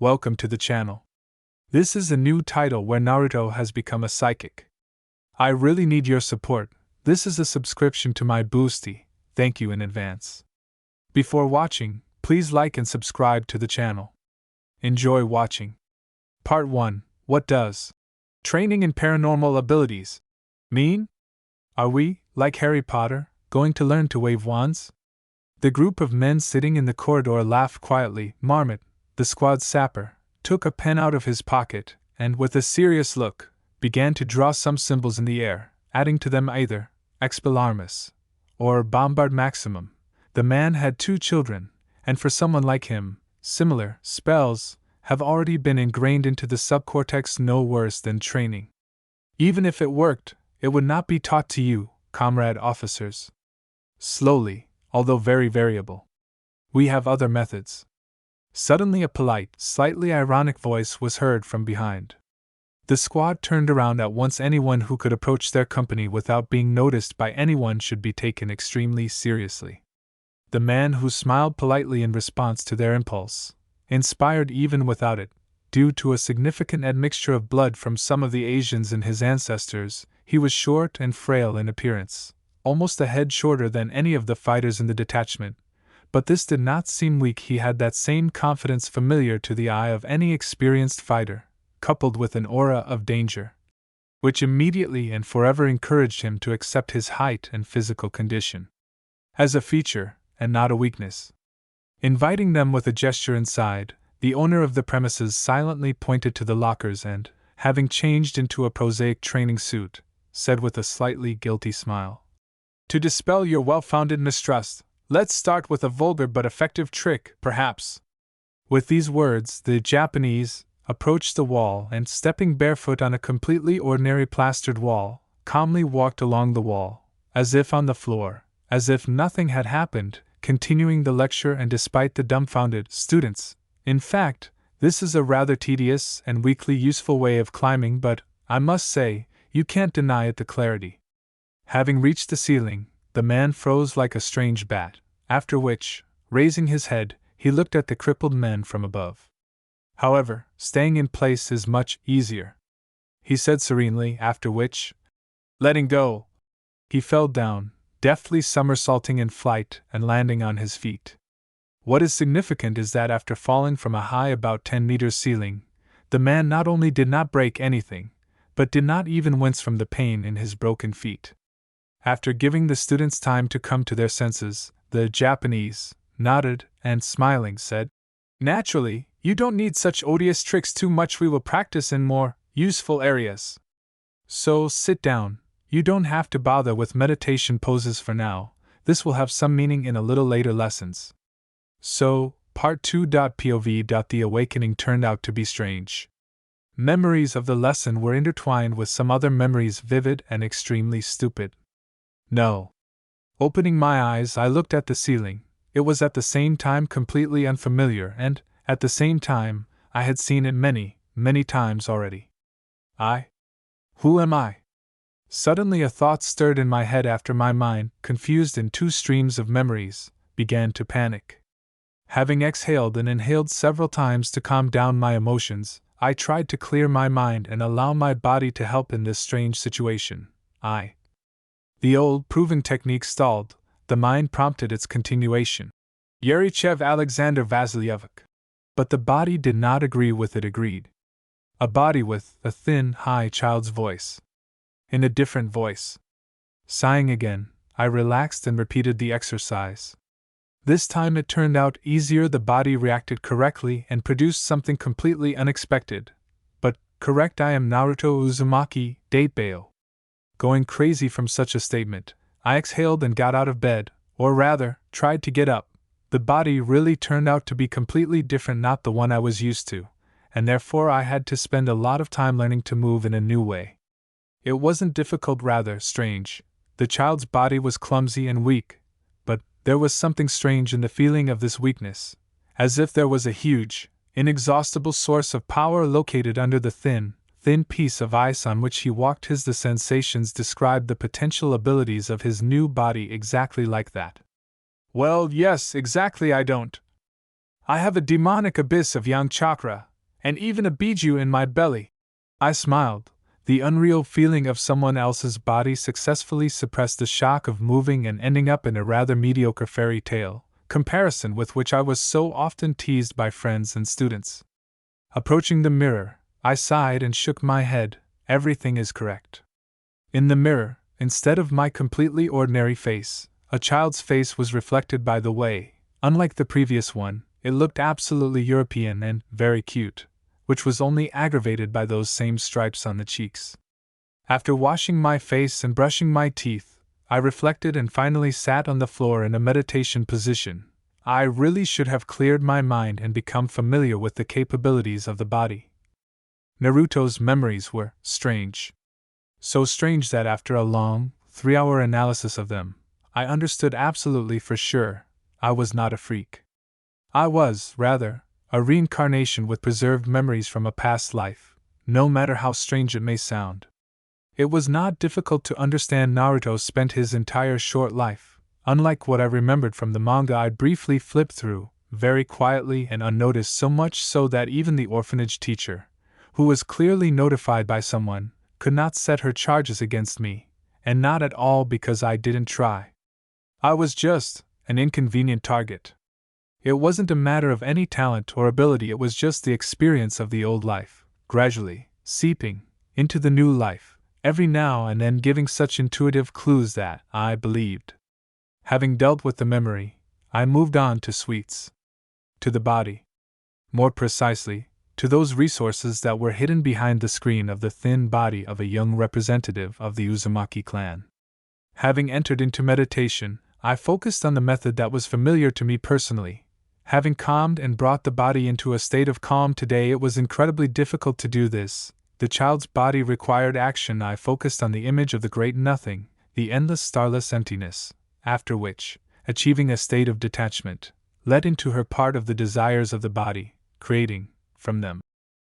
welcome to the channel. This is a new title where Naruto has become a psychic. I really need your support. This is a subscription to my boosty, thank you in advance. Before watching, please like and subscribe to the channel. Enjoy watching. Part 1. What does training in paranormal abilities mean? Are we, like Harry Potter, going to learn to wave wands? The group of men sitting in the corridor laughed quietly. Marmot, the squad sapper, took a pen out of his pocket and, with a serious look, began to draw some symbols in the air, adding to them either Expelliarmus or Bombard Maximum. The man had 2 children, and for someone like him, similar spells have already been ingrained into the subcortex, no worse than training. Even if it worked, it would not be taught to you, comrade officers. Slowly, although very variable. We have other methods. Suddenly a polite, slightly ironic voice was heard from behind. The squad turned around at once. Anyone who could approach their company without being noticed by anyone should be taken extremely seriously. The man who smiled politely in response to their impulse, inspired even without it, due to a significant admixture of blood from some of the Asians in his ancestors. He was short and frail in appearance, almost a head shorter than any of the fighters in the detachment, but this did not seem weak. He had that same confidence familiar to the eye of any experienced fighter, coupled with an aura of danger, which immediately and forever encouraged him to accept his height and physical condition as a feature, and not a weakness. Inviting them with a gesture inside, the owner of the premises silently pointed to the lockers and, having changed into a prosaic training suit, said with a slightly guilty smile, "To dispel your well-founded mistrust, let's start with a vulgar but effective trick, perhaps." With these words, the Japanese approached the wall and, stepping barefoot on a completely ordinary plastered wall, calmly walked along the wall, as if on the floor, as if nothing had happened, continuing the lecture and despite the dumbfounded students. In fact, this is a rather tedious and weakly useful way of climbing, but, I must say, you can't deny it the clarity. Having reached the ceiling, the man froze like a strange bat, after which, raising his head, he looked at the crippled men from above. "However, staying in place is much easier," he said serenely, after which, letting go, he fell down, deftly somersaulting in flight and landing on his feet. What is significant is that after falling from a high about 10 meters ceiling, the man not only did not break anything, but did not even wince from the pain in his broken feet. After giving the students time to come to their senses, the Japanese nodded and, smiling, said, "Naturally, you don't need such odious tricks too much. We will practice in more useful areas. So sit down. You don't have to bother with meditation poses for now. This will have some meaning in a little later lessons." So, Part 2.POV. The awakening turned out to be strange. Memories of the lesson were intertwined with some other memories, vivid and extremely stupid. No. Opening my eyes, I looked at the ceiling. It was at the same time completely unfamiliar, and, at the same time, I had seen it many, many times already. Who am I? Suddenly a thought stirred in my head after my mind, confused in 2 streams of memories, began to panic. Having exhaled and inhaled several times to calm down my emotions, I tried to clear my mind and allow my body to help in this strange situation. The old, proven technique stalled. The mind prompted its continuation. Yurichev Alexander Vasilyevich. But the body did not agree with it. Agreed. A body with a thin, high child's voice. In a different voice. Sighing again, I relaxed and repeated the exercise. This time it turned out easier. The body reacted correctly and produced something completely unexpected. But, correct, I am Narutouzumaki, Going crazy from such a statement, I exhaled and got out of bed, or rather, tried to get up. The body really turned out to be completely different, not the one I was used to, and therefore I had to spend a lot of time learning to move in a new way. It wasn't difficult, rather strange. The child's body was clumsy and weak, but there was something strange in the feeling of this weakness, as if there was a huge, inexhaustible source of power located under the thin piece of ice on which he walked. The sensations described the potential abilities of his new body exactly like that. Well, yes, exactly. I have a demonic abyss of yang chakra, And even a biju in my belly. I smiled. The unreal feeling of someone else's body successfully suppressed the shock of moving and ending up in a rather mediocre fairy tale, comparison with which I was so often teased by friends and students. Approaching the mirror, I sighed and shook my head. Everything is correct. In the mirror, instead of my completely ordinary face, a child's face was reflected by the way, unlike the previous one, it looked absolutely European and very cute, which was only aggravated by those same stripes on the cheeks. After washing my face and brushing my teeth, I reflected and finally sat on the floor in a meditation position. I really should have cleared my mind and become familiar with the capabilities of the body. Naruto's memories were strange. So strange that after a long, 3-hour analysis of them, I understood absolutely for sure I was not a freak. I was, rather, a reincarnation with preserved memories from a past life, no matter how strange it may sound. It was not difficult to understand Naruto spent his entire short life, unlike what I remembered from the manga I'd briefly flipped through, very quietly and unnoticed, so much so that even the orphanage teacher, who was clearly notified by someone, could not set her charges against me, and not at all because I didn't try. I was just an inconvenient target. It wasn't a matter of any talent or ability, it was just the experience of the old life, gradually seeping into the new life, every now and then giving such intuitive clues that I believed. Having dealt with the memory, I moved on to sweets. To the body. More precisely, to those resources that were hidden behind the screen of the thin body of a young representative of the Uzumaki clan. Having entered into meditation, I focused on the method that was familiar to me personally. Having calmed and brought the body into a state of calm today, it was incredibly difficult to do this. The child's body required action. I focused on the image of the great nothing, the endless starless emptiness, after which, achieving a state of detachment, led into her part of the desires of the body, creating, from them,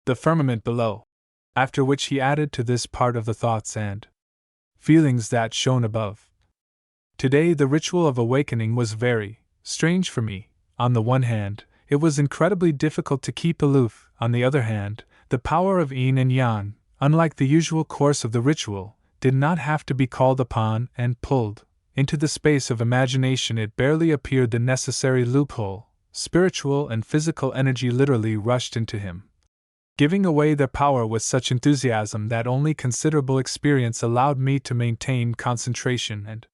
the firmament below, after which he added to this part of the thoughts and feelings that shone above. Today the ritual of awakening was very strange for me. On the one hand, it was incredibly difficult to keep aloof. On the other hand, the power of yin and yang, unlike the usual course of the ritual, did not have to be called upon and pulled into the space of imagination. It barely appeared the necessary loophole. Spiritual and physical energy literally rushed into him, giving away their power with such enthusiasm that only considerable experience allowed me to maintain concentration and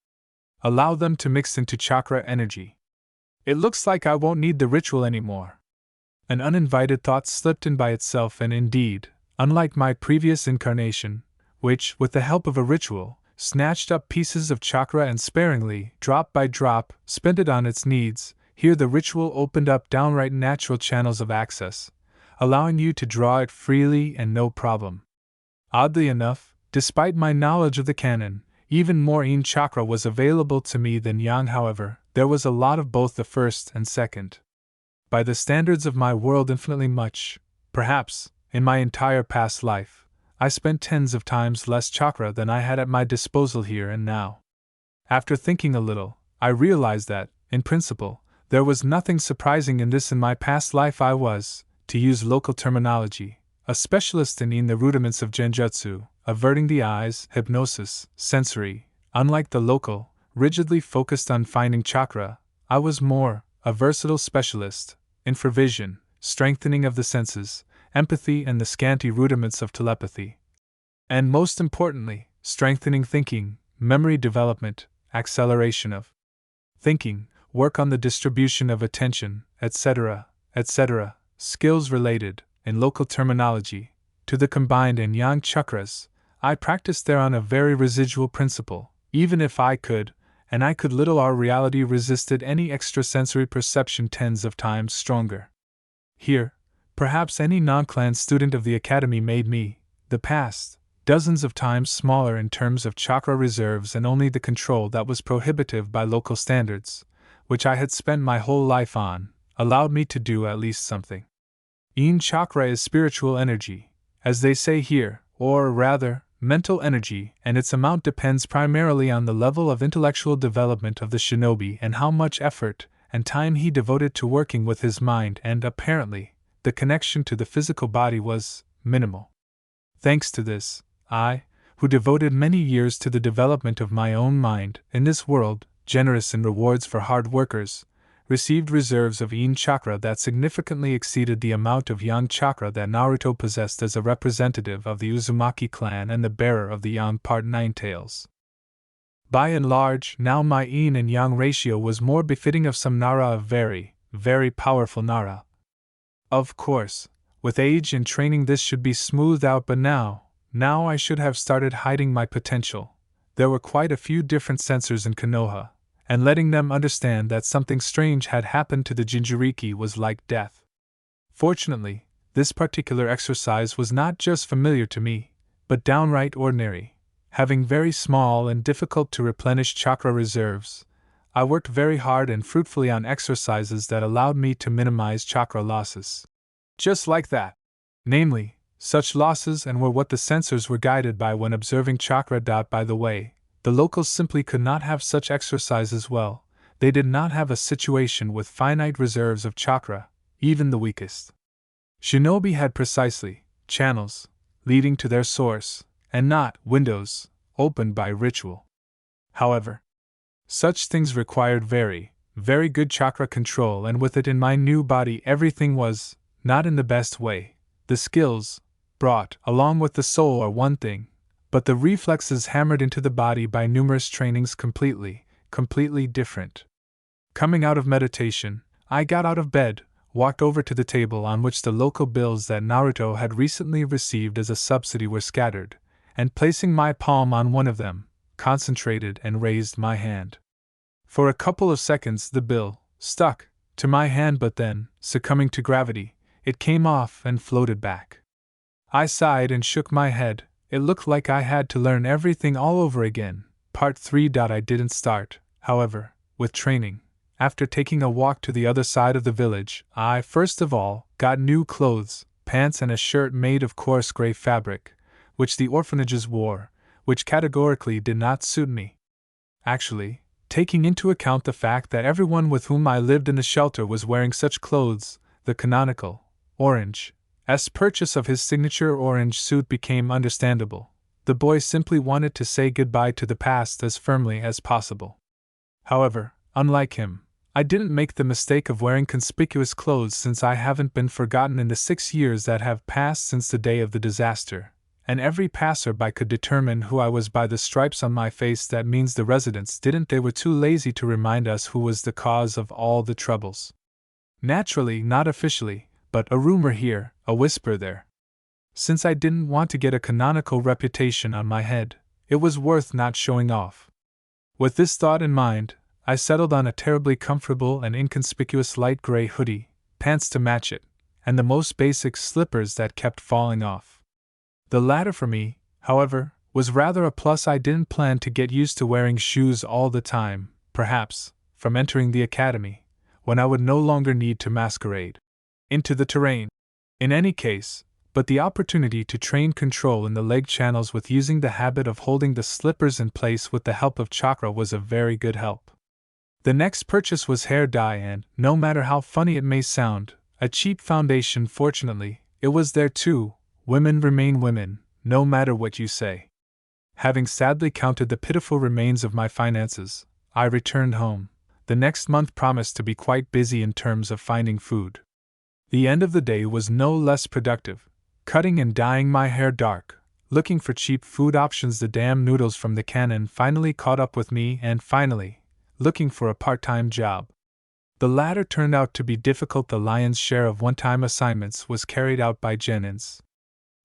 allow them to mix into chakra energy. It looks like I won't need the ritual anymore. An uninvited thought slipped in by itself, and indeed, unlike my previous incarnation, which, with the help of a ritual, snatched up pieces of chakra and sparingly, drop by drop, spent it on its needs, here the ritual opened up downright natural channels of access, allowing you to draw it freely and no problem. Oddly enough, despite my knowledge of the canon, even more yin chakra was available to me than yang. However, there was a lot of both the first and second. By the standards of my world, infinitely much. Perhaps, in my entire past life, I spent tens of times less chakra than I had at my disposal here and now. After thinking a little, I realized that, in principle, there was nothing surprising in this. In my past life I was, to use local terminology, a specialist in the rudiments of genjutsu, averting the eyes, hypnosis, sensory. Unlike the local, rigidly focused on finding chakra, I was more, a versatile specialist, in vision, strengthening of the senses, empathy and the scanty rudiments of telepathy. And most importantly, strengthening thinking, memory development, acceleration of thinking, work on the distribution of attention, etc., etc., skills related, in local terminology, to the combined and yang chakras. I practiced there on a very residual principle, even if I could, and I could little, our reality resisted any extrasensory perception tens of times stronger. Here, perhaps any non-clan student of the academy made me, the past, dozens of times smaller in terms of chakra reserves, and only the control that was prohibitive by local standards, which I had spent my whole life on, allowed me to do at least something. Yin chakra is spiritual energy, as they say here, or rather, mental energy, and its amount depends primarily on the level of intellectual development of the shinobi and how much effort and time he devoted to working with his mind and, apparently, the connection to the physical body was minimal. Thanks to this, I, who devoted many years to the development of my own mind in this world, generous in rewards for hard workers, received reserves of yin chakra that significantly exceeded the amount of yang chakra that Naruto possessed as a representative of the Uzumaki clan and the bearer of the yang part 9 tails. By and large, now my yin and yang ratio was more befitting of some Nara, of very, very powerful Nara. Of course, with age and training this should be smoothed out, but now I should have started hiding my potential. There were quite a few different censors in Konoha, and letting them understand that something strange had happened to the Jinchuriki was like death. Fortunately, this particular exercise was not just familiar to me, but downright ordinary. Having very small and difficult to replenish chakra reserves, I worked very hard and fruitfully on exercises that allowed me to minimize chakra losses. Just like that. Namely, such losses and were what the censors were guided by when observing chakra. By the way, the locals simply could not have such exercises well. They did not have a situation with finite reserves of chakra, even the weakest. Shinobi had precisely channels leading to their source, and not windows opened by ritual. However, such things required very, very good chakra control, and with it in my new body everything was not in the best way. The skills brought along with the soul are one thing, but the reflexes hammered into the body by numerous trainings completely different. Coming out of meditation, I got out of bed, walked over to the table on which the local bills that Naruto had recently received as a subsidy were scattered, and placing my palm on one of them, concentrated and raised my hand. For a couple of seconds the bill stuck to my hand, but then, succumbing to gravity, it came off and floated back. I sighed and shook my head. It looked like I had to learn everything all over again. Part 3. I didn't start, however, with training. After taking a walk to the other side of the village, I first of all got new clothes, pants and a shirt made of coarse gray fabric, which the orphanages wore, which categorically did not suit me. Actually, taking into account the fact that everyone with whom I lived in the shelter was wearing such clothes, the canonical Orange's purchase of his signature orange suit became understandable. The boy simply wanted to say goodbye to the past as firmly as possible. However, unlike him, I didn't make the mistake of wearing conspicuous clothes, since I haven't been forgotten in the 6 years that have passed since the day of the disaster, and every passer-by could determine who I was by the stripes on my face. That means the residents didn't. They were too lazy to remind us who was the cause of all the troubles. Naturally, not officially, but a rumor here, a whisper there. Since I didn't want to get a canonical reputation on my head, it was worth not showing off. With this thought in mind, I settled on a terribly comfortable and inconspicuous light gray hoodie, pants to match it, and the most basic slippers that kept falling off. The latter for me, however, was rather a plus. I didn't plan to get used to wearing shoes all the time, perhaps, from entering the academy, when I would no longer need to masquerade into the terrain. In any case, but the opportunity to train control in the leg channels with using the habit of holding the slippers in place with the help of chakra was a very good help. The next purchase was hair dye, and, no matter how funny it may sound, a cheap foundation. Fortunately, it was there too. Women remain women, no matter what you say. Having sadly counted the pitiful remains of my finances, I returned home. The next month promised to be quite busy in terms of finding food. The end of the day was no less productive, cutting and dyeing my hair dark, looking for cheap food options. The damn noodles from the cannon finally caught up with me, and finally, looking for a part-time job. The latter turned out to be difficult. The lion's share of one-time assignments was carried out by Genins.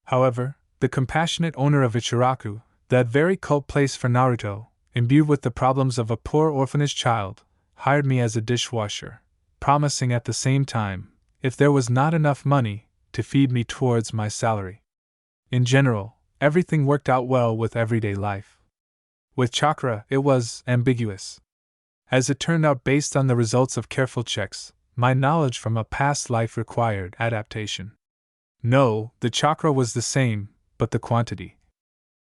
However, the compassionate owner of Ichiraku, that very cult place for Naruto, imbued with the problems of a poor orphanage child, hired me as a dishwasher, promising at the same time, if there was not enough money, to feed me towards my salary. In general, everything worked out well with everyday life. With chakra, it was ambiguous. As it turned out, based on the results of careful checks, my knowledge from a past life required adaptation. No, the chakra was the same, but the quantity.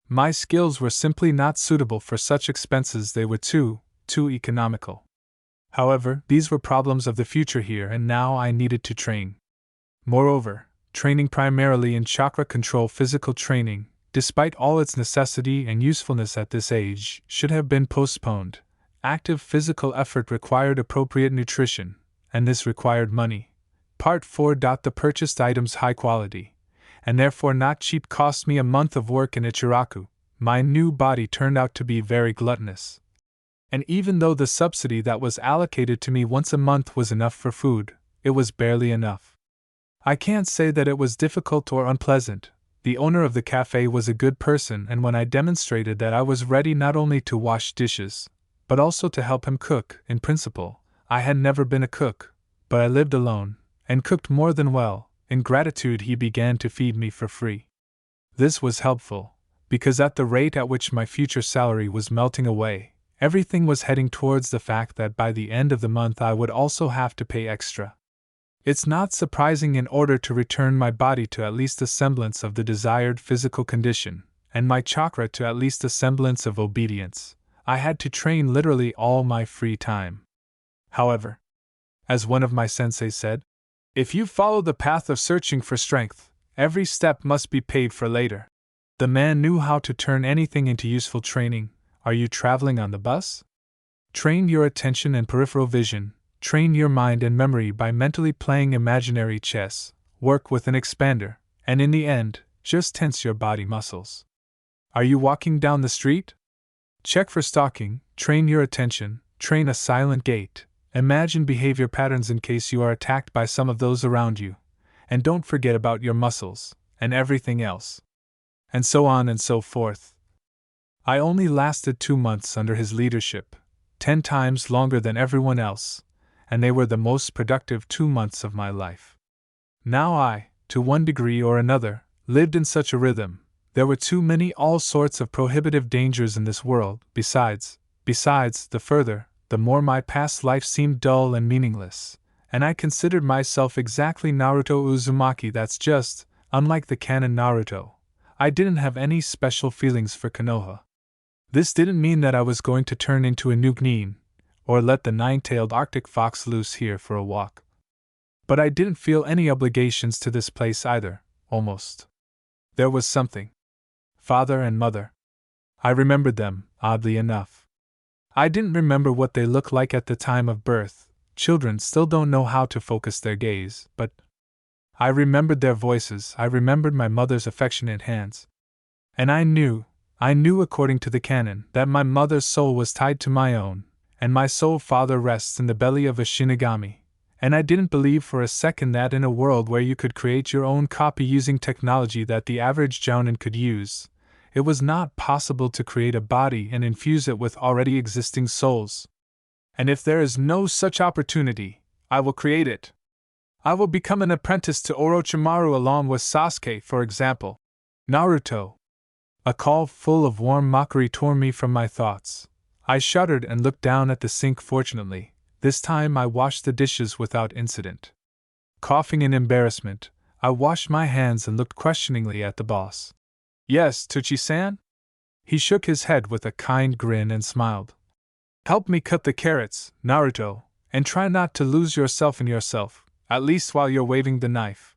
My skills were simply not suitable for such expenses. They were too economical. However, these were problems of the future. Here and now I needed to train. Moreover, training primarily in chakra control physical training, despite all its necessity and usefulness at this age, should have been postponed. Active physical effort required appropriate nutrition, and this required money. Part 4. The purchased items high quality, and therefore not cheap, cost me a month of work in Ichiraku. My new body turned out to be very gluttonous. And even though the subsidy that was allocated to me once a month was enough for food, it was barely enough. I can't say that it was difficult or unpleasant. The owner of the cafe was a good person, and when I demonstrated that I was ready not only to wash dishes, but also to help him cook, in principle, I had never been a cook, but I lived alone, and cooked more than well. In gratitude he began to feed me for free. This was helpful, because at the rate at which my future salary was melting away, everything was heading towards the fact that by the end of the month I would also have to pay extra. It's not surprising, in order to return my body to at least a semblance of the desired physical condition, and my chakra to at least a semblance of obedience, I had to train literally all my free time. However, as one of my senseis said, if you follow the path of searching for strength, every step must be paid for later. The man knew how to turn anything into useful training. Are you traveling on the bus? Train your attention and peripheral vision. Train your mind and memory by mentally playing imaginary chess. Work with an expander, and in the end, just tense your body muscles. Are you walking down the street? Check for stalking. Train your attention. Train a silent gait. Imagine behavior patterns in case you are attacked by some of those around you. And don't forget about your muscles, and everything else. And so on and so forth. I only lasted 2 months under his leadership, 10 times longer than everyone else, and they were the most productive 2 months of my life. Now I, to one degree or another, lived in such a rhythm. There were too many all sorts of prohibitive dangers in this world. Besides, the more my past life seemed dull and meaningless, and I considered myself exactly Naruto Uzumaki. That's just, unlike the canon Naruto, I didn't have any special feelings for Konoha. This didn't mean that I was going to turn into a Nuevopoder, or let the 9-tailed Arctic fox loose here for a walk. But I didn't feel any obligations to this place either, almost. There was something. Father and mother. I remembered them, oddly enough. I didn't remember what they looked like at the time of birth. Children still don't know how to focus their gaze, but I remembered their voices. I remembered my mother's affectionate hands. And I knew according to the canon, that my mother's soul was tied to my own, and my soul father rests in the belly of a Shinigami, and I didn't believe for a second that in a world where you could create your own copy using technology that the average jounin could use, it was not possible to create a body and infuse it with already existing souls. And if there is no such opportunity, I will create it. I will become an apprentice to Orochimaru along with Sasuke, for example. Naruto. A call full of warm mockery tore me from my thoughts. I shuddered and looked down at the sink. Fortunately, this time I washed the dishes without incident. Coughing in embarrassment, I washed my hands and looked questioningly at the boss. Yes, Tsuchi-san? He shook his head with a kind grin and smiled. Help me cut the carrots, Naruto, and try not to lose yourself in yourself, at least while you're waving the knife.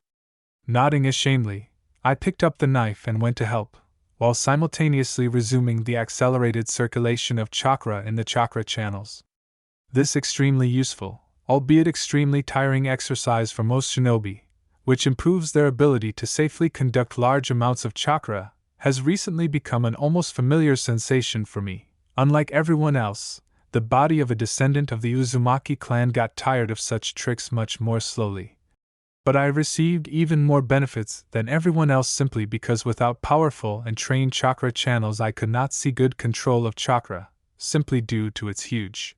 Nodding ashamedly, I picked up the knife and went to help, while simultaneously resuming the accelerated circulation of chakra in the chakra channels. This extremely useful, albeit extremely tiring exercise for most shinobi, which improves their ability to safely conduct large amounts of chakra, has recently become an almost familiar sensation for me. Unlike everyone else, the body of a descendant of the Uzumaki clan got tired of such tricks much more slowly. But I received even more benefits than everyone else simply because without powerful and trained chakra channels I could not see good control of chakra, simply due to its huge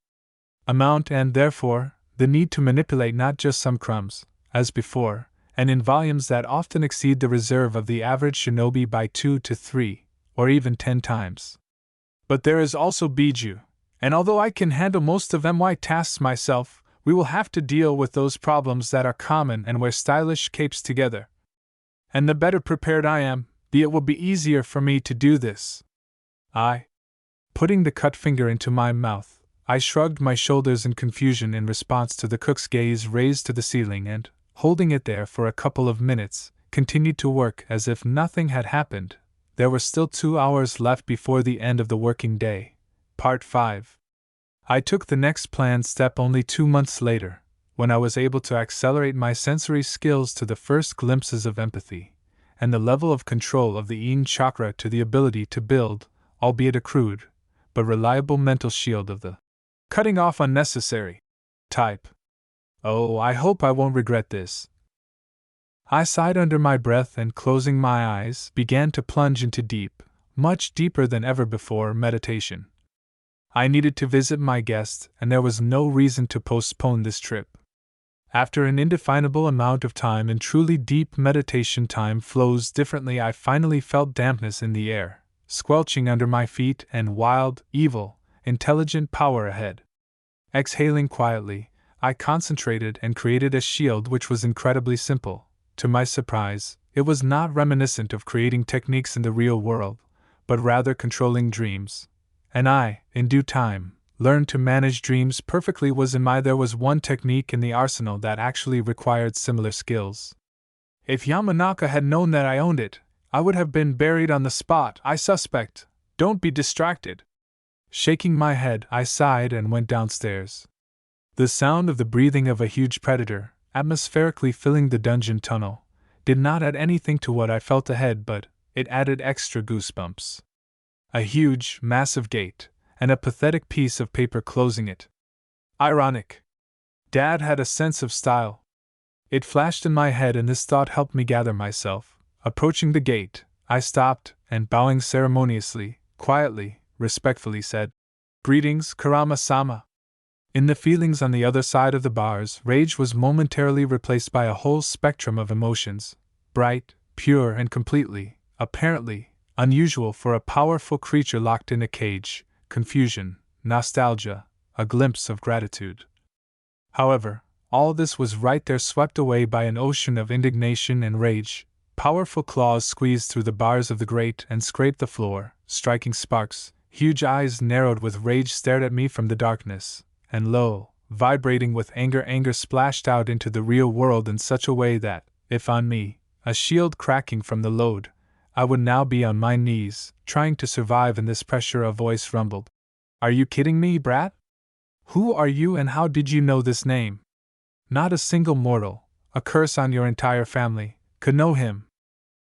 amount and, therefore, the need to manipulate not just some crumbs, as before, and in volumes that often exceed the reserve of the average shinobi by 2 to 3, or even 10 times. But there is also Biju, and although I can handle most of my tasks myself, we will have to deal with those problems that are common and wear stylish capes together. And the better prepared I am, it will be easier for me to do this. Putting the cut finger into my mouth, I shrugged my shoulders in confusion in response to the cook's gaze raised to the ceiling and, holding it there for a couple of minutes, continued to work as if nothing had happened. There were still 2 hours left before the end of the working day. Part 5. I took the next planned step only 2 months later, when I was able to accelerate my sensory skills to the first glimpses of empathy, and the level of control of the yin chakra to the ability to build, albeit a crude, but reliable mental shield of the cutting off unnecessary type. Oh, I hope I won't regret this. I sighed under my breath and, closing my eyes, began to plunge into deep, much deeper than ever before, meditation. I needed to visit my guest, and there was no reason to postpone this trip. After an indefinable amount of time in truly deep meditation, time flows differently. I finally felt dampness in the air, squelching under my feet, and wild, evil, intelligent power ahead. Exhaling quietly, I concentrated and created a shield which was incredibly simple. To my surprise, it was not reminiscent of creating techniques in the real world, but rather controlling dreams. And I, in due time, learned to manage dreams perfectly. There was one technique in the arsenal that actually required similar skills. If Yamanaka had known that I owned it, I would have been buried on the spot. I suspect. Don't be distracted. Shaking my head, I sighed and went downstairs. The sound of the breathing of a huge predator, atmospherically filling the dungeon tunnel, did not add anything to what I felt ahead, but it added extra goosebumps. A huge, massive gate, and a pathetic piece of paper closing it. Ironic. Dad had a sense of style. It flashed in my head, and this thought helped me gather myself. Approaching the gate, I stopped, and bowing ceremoniously, quietly, respectfully said, "Greetings, Kurama-sama." In the feelings on the other side of the bars, rage was momentarily replaced by a whole spectrum of emotions, bright, pure, and completely, apparently, unusual for a powerful creature locked in a cage, confusion, nostalgia, a glimpse of gratitude. However, all this was right there, swept away by an ocean of indignation and rage. Powerful claws squeezed through the bars of the grate and scraped the floor, striking sparks. Huge eyes narrowed with rage stared at me from the darkness, and lo, vibrating with anger splashed out into the real world in such a way that, if on me, a shield cracking from the load, I would now be on my knees, trying to survive in this pressure. A voice rumbled. "Are you kidding me, brat? Who are you, and how did you know this name? Not a single mortal, a curse on your entire family, could know him."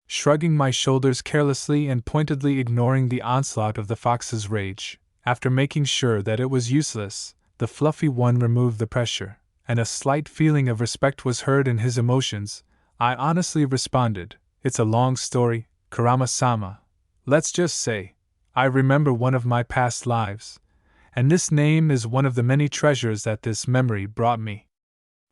Shrugging my shoulders carelessly and pointedly ignoring the onslaught of the fox's rage, after making sure that it was useless, the fluffy one removed the pressure, and a slight feeling of respect was heard in his emotions. I honestly responded, "It's a long story, Kurama-sama. Let's just say, I remember one of my past lives, and this name is one of the many treasures that this memory brought me."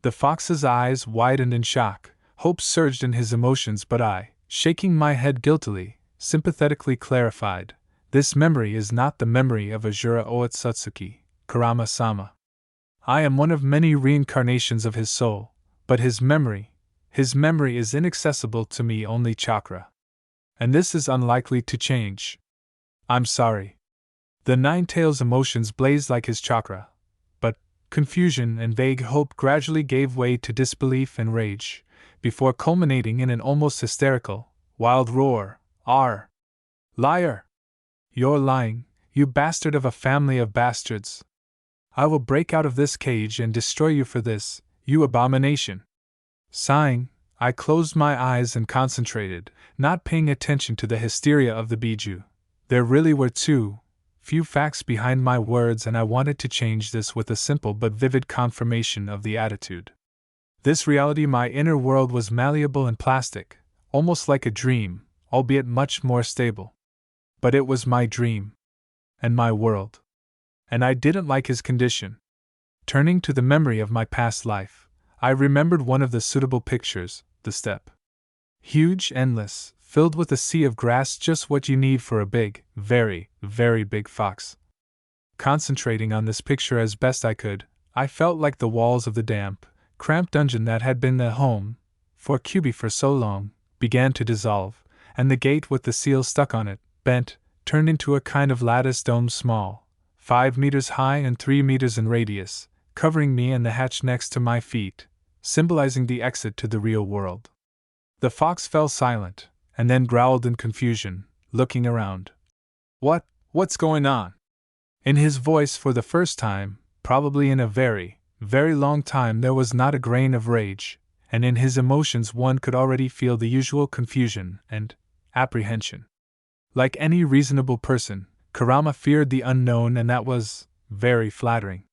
The fox's eyes widened in shock, hope surged in his emotions, but I, shaking my head guiltily, sympathetically clarified, "This memory is not the memory of Ajura Otsutsuki, Kurama-sama. I am one of many reincarnations of his soul, but his memory is inaccessible to me, only chakra. And this is unlikely to change. I'm sorry." The Nine-Tails' emotions blazed like his chakra, but confusion and vague hope gradually gave way to disbelief and rage, before culminating in an almost hysterical, wild roar. "Arr! Liar! You're lying, you bastard of a family of bastards! I will break out of this cage and destroy you for this, you abomination!" Sighing, I closed my eyes and concentrated, not paying attention to the hysteria of the Biju. There really were too few facts behind my words, and I wanted to change this with a simple but vivid confirmation of the attitude. This reality, my inner world, was malleable and plastic, almost like a dream, albeit much more stable. But it was my dream. And my world. And I didn't like his condition. Turning to the memory of my past life, I remembered one of the suitable pictures, the steppe. Huge, endless, filled with a sea of grass, just what you need for a big, very, very big fox. Concentrating on this picture as best I could, I felt like the walls of the damp, cramped dungeon that had been the home for Kyubi for so long began to dissolve, and the gate with the seal stuck on it, bent, turned into a kind of lattice dome, small, 5 meters high and 3 meters in radius, covering me and the hatch next to my feet, symbolizing the exit to the real world. The fox fell silent, and then growled in confusion, looking around. What's going on? In his voice, for the first time, probably in a very, very long time, there was not a grain of rage, and in his emotions one could already feel the usual confusion and apprehension. Like any reasonable person, Kurama feared the unknown, and that was very flattering.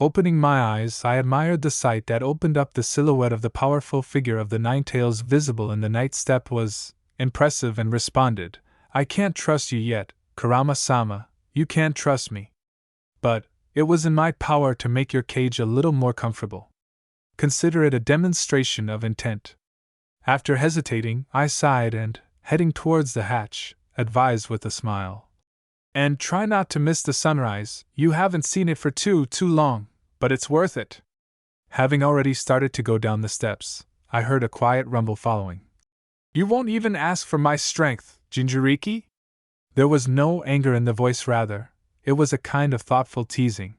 Opening my eyes, I admired the sight that opened up. The silhouette of the powerful figure of the Nine-Tails visible in the night step was impressive, and responded, "I can't trust you yet, Kurama-sama, you can't trust me. But it was in my power to make your cage a little more comfortable. Consider it a demonstration of intent." After hesitating, I sighed and, heading towards the hatch, advised with a smile, "And try not to miss the sunrise. You haven't seen it for too long, but it's worth it." Having already started to go down the steps, I heard a quiet rumble following. "You won't even ask for my strength, Jinjuriki?" There was no anger in the voice, rather, it was a kind of thoughtful teasing.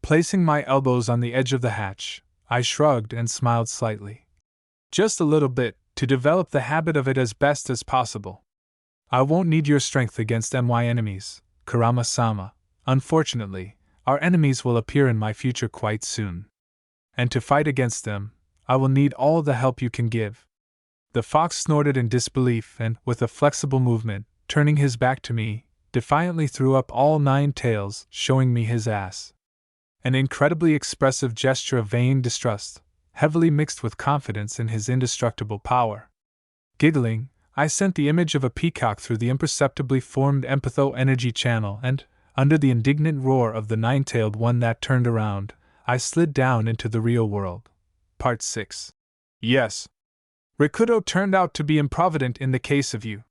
Placing my elbows on the edge of the hatch, I shrugged and smiled slightly. "Just a little bit, to develop the habit of it as best as possible. I won't need your strength against my enemies, Kurama-sama. Unfortunately, our enemies will appear in my future quite soon. And to fight against them, I will need all the help you can give." The fox snorted in disbelief and, with a flexible movement, turning his back to me, defiantly threw up all 9 tails, showing me his ass. An incredibly expressive gesture of vain distrust, heavily mixed with confidence in his indestructible power. Giggling, I sent the image of a peacock through the imperceptibly formed empatho energy channel, and, under the indignant roar of the 9-tailed one that turned around, I slid down into the real world. Part 6. Yes. Rikudo turned out to be improvident in the case of you.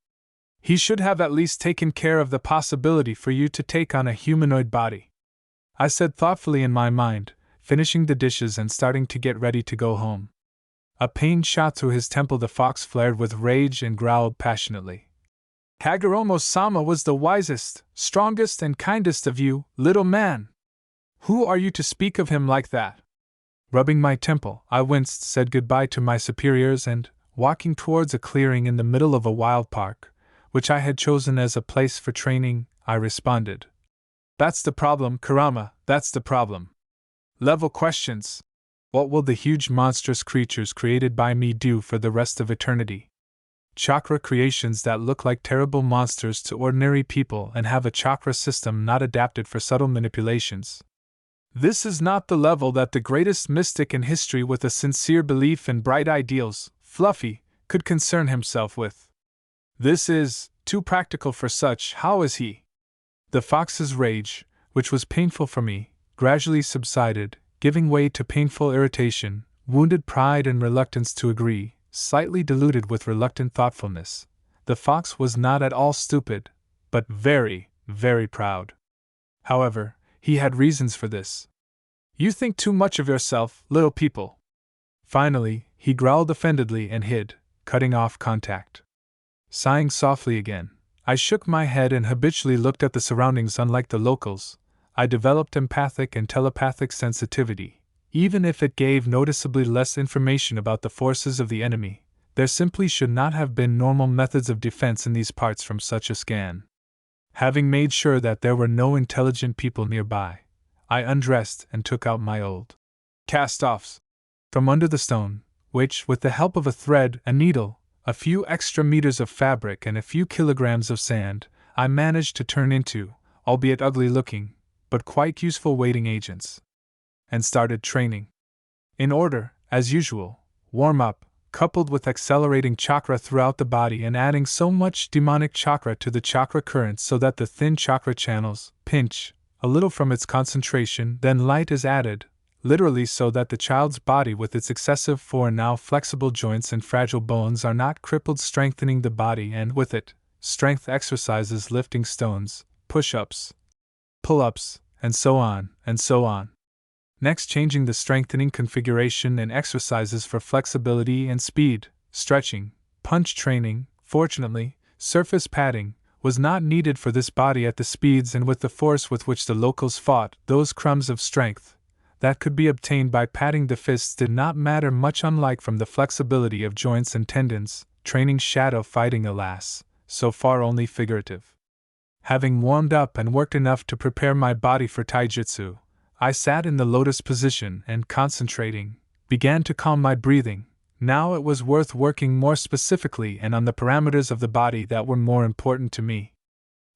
He should have at least taken care of the possibility for you to take on a humanoid body. I said thoughtfully in my mind, finishing the dishes and starting to get ready to go home. A pain shot through his temple. The fox flared with rage and growled passionately. "Hagoromo-sama was the wisest, strongest, and kindest of you, little man. Who are you to speak of him like that?" Rubbing my temple, I winced, said goodbye to my superiors, and, walking towards a clearing in the middle of a wild park, which I had chosen as a place for training, I responded, "That's the problem, Kurama, that's the problem. Level questions. What will the huge monstrous creatures created by me do for the rest of eternity? Chakra creations that look like terrible monsters to ordinary people and have a chakra system not adapted for subtle manipulations. This is not the level that the greatest mystic in history with a sincere belief in bright ideals, Fluffy, could concern himself with. This is too practical for such. How is he?" The fox's rage, which was painful for me, gradually subsided, giving way to painful irritation, wounded pride, and reluctance to agree, slightly diluted with reluctant thoughtfulness. The fox was not at all stupid, but very, very proud. However, he had reasons for this. "You think too much of yourself, little people." Finally, he growled offendedly and hid, cutting off contact. Sighing softly again, I shook my head and habitually looked at the surroundings. Unlike the locals, I developed empathic and telepathic sensitivity. Even if it gave noticeably less information about the forces of the enemy, there simply should not have been normal methods of defense in these parts from such a scan. Having made sure that there were no intelligent people nearby, I undressed and took out my old cast-offs from under the stone, which, with the help of a thread, a needle, a few extra meters of fabric, and a few kilograms of sand, I managed to turn into, albeit ugly-looking, but quite useful waiting agents. And started training. In order, as usual, warm-up, coupled with accelerating chakra throughout the body and adding so much demonic chakra to the chakra current so that the thin chakra channels pinch a little from its concentration, then light is added, literally so that the child's body with its excessive for now flexible joints and fragile bones are not crippled, strengthening the body, and with it, strength exercises, lifting stones, push-ups, pull-ups, and so on, and so on. Next, changing the strengthening configuration and exercises for flexibility and speed, stretching, punch training. Fortunately, surface padding was not needed for this body at the speeds and with the force with which the locals fought. Those crumbs of strength, that could be obtained by patting the fists did not matter much, unlike from the flexibility of joints and tendons, training shadow fighting, alas, so far only figurative. Having warmed up and worked enough to prepare my body for taijutsu, I sat in the lotus position and, concentrating, began to calm my breathing. Now it was worth working more specifically and on the parameters of the body that were more important to me.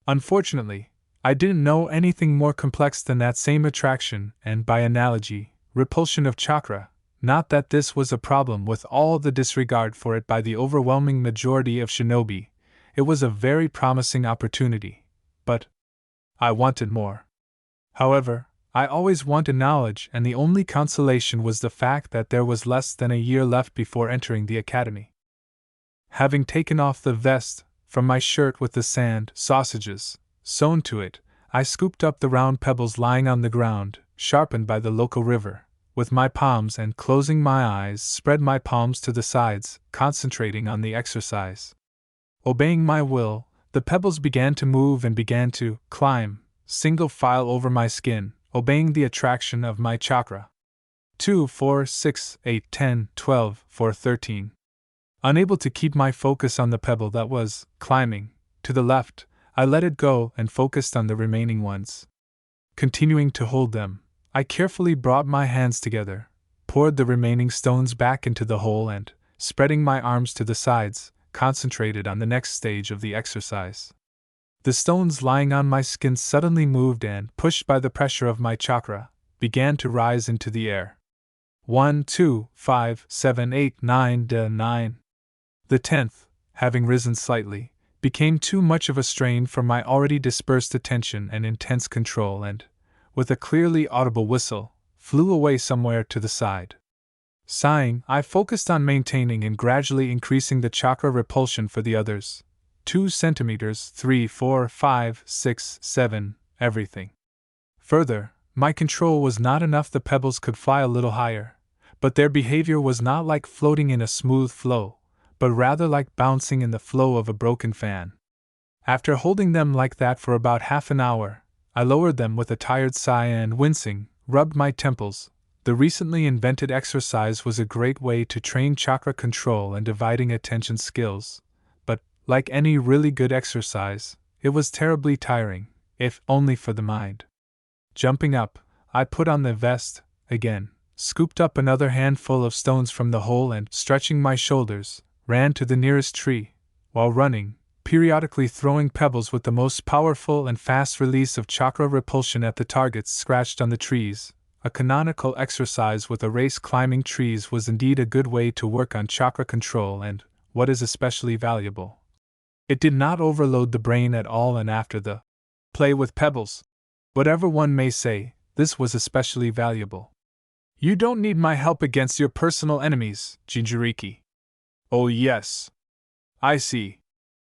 Unfortunately, I didn't know anything more complex than that same attraction and, by analogy, repulsion of chakra. Not that this was a problem with all the disregard for it by the overwhelming majority of shinobi. It was a very promising opportunity. But I wanted more. However, I always wanted knowledge, and the only consolation was the fact that there was less than a year left before entering the academy. Having taken off the vest from my shirt with the sand sausages sewn to it, I scooped up the round pebbles lying on the ground, sharpened by the local river, with my palms, and closing my eyes, spread my palms to the sides, concentrating on the exercise. Obeying my will, the pebbles began to move and began to climb, single file over my skin, obeying the attraction of my chakra. 2, 4, 6, 8, 10, 12, 4, 13. Unable to keep my focus on the pebble that was climbing to the left, I let it go and focused on the remaining ones. Continuing to hold them, I carefully brought my hands together, poured the remaining stones back into the hole, and, spreading my arms to the sides, concentrated on the next stage of the exercise. The stones lying on my skin suddenly moved and, pushed by the pressure of my chakra, began to rise into the air. 1, 2, 5, 7, 8, 9, 9. The 10th, having risen slightly, became too much of a strain for my already dispersed attention and intense control, and, with a clearly audible whistle, flew away somewhere to the side. Sighing, I focused on maintaining and gradually increasing the chakra repulsion for the others. 2 centimeters, 3, 4, 5, 6, 7, everything. Further, my control was not enough. The pebbles could fly a little higher, but their behavior was not like floating in a smooth flow, but rather like bouncing in the flow of a broken fan. After holding them like that for about half an hour, I lowered them with a tired sigh and, wincing, rubbed my temples. The recently invented exercise was a great way to train chakra control and dividing attention skills, but, like any really good exercise, it was terribly tiring, if only for the mind. Jumping up, I put on the vest again, scooped up another handful of stones from the hole, and, stretching my shoulders, ran to the nearest tree, while running, periodically throwing pebbles with the most powerful and fast release of chakra repulsion at the targets scratched on the trees. A canonical exercise with a race climbing trees was indeed a good way to work on chakra control and, what is especially valuable, it did not overload the brain at all, and after the play with pebbles, whatever one may say, this was especially valuable. You don't need my help against your personal enemies, Jinjuriki. Oh yes. I see.